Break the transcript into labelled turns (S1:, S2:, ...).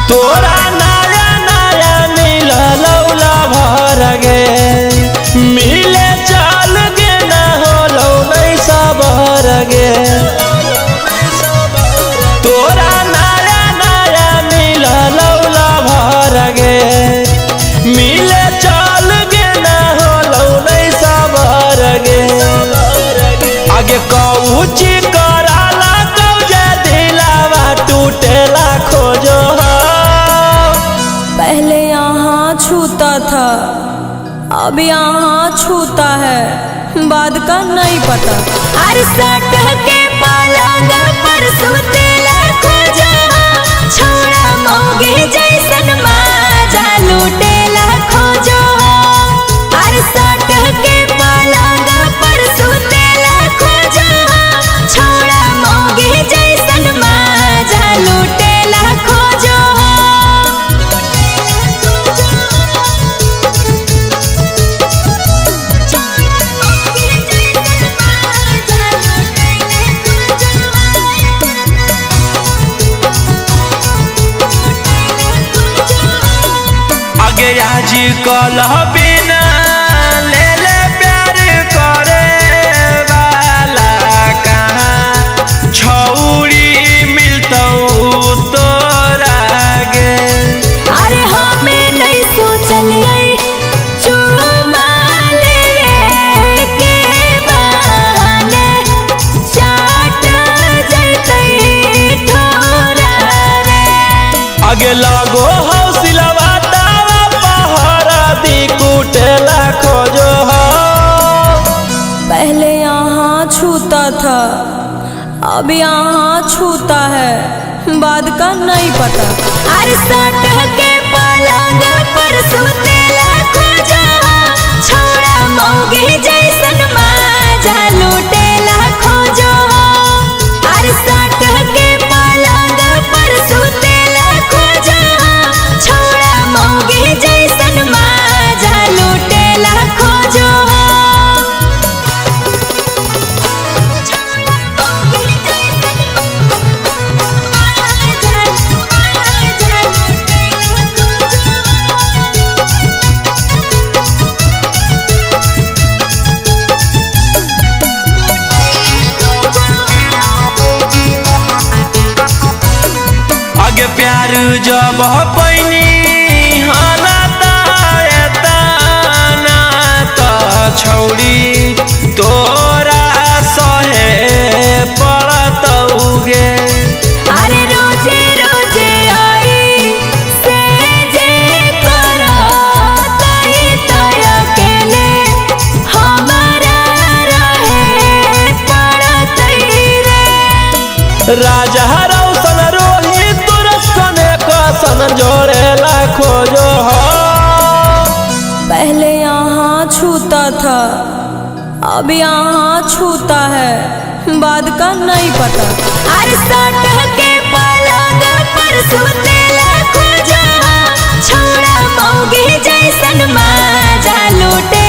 S1: तोरा नया नया मिललौला भर गे मिले चल गे न होलौ नहीं सबर गे। तोरा नया नया मिललौला भर गे मिले चल गे न होलौ नहीं सबर गे। आगे कौची कराला कौजे दिलावा टूटेला खोजो।
S2: पहले यहाँ छूता था अब यहाँ छूता है, बाद का नहीं पता। अरसठ के पलंग पर सुतेला खोजा, छोड़ा मोगे जैसन माजा लूटेला खोजो। अरसठ के पलंग पर सुतेला खोजा, छोड़ा मोगे जैसन माजा लूटेला खोजो।
S1: आज कल बिना ले ले प्यार करे वाला कहाँ छौरी मिलतौ तोरा गे।
S2: अरे हमें नहीं सोचलिए चुमा लेवे के बहाने चाट जैतै ठोरा रे।
S1: आगे लगो हौसलवा कुटेला खोजो।
S2: पहले यहाँ छूता था अब यहाँ छूता है, बाद का नहीं पता। अरसठ के पलंग पर सुतेला खोजा, छोड़ा मोगे जैसन माजा लूटेला खोजो। अरसठ के पलंग पर सुतेला खोजा, छोड़ा मोगे जैसन माजा लूटेला खोजो।
S1: आगे प्यार जब पैनी छौड़ी तोरा सहे पड़तौगे।
S2: अरे रोजे रोजे आई से जे करो तही तो अकेले हमारा रहे पड़तई रे।
S1: राजा रौशन रोहित तुरसन कसन जोड़ेला खोजो।
S2: पहले यहाँ छूता था अब यहाँ छूता है, बाद का नहीं पता। अरसठ के पलंग पर सुतेला खोजा, छोड़ा मोगे जैसन माजा लूटे।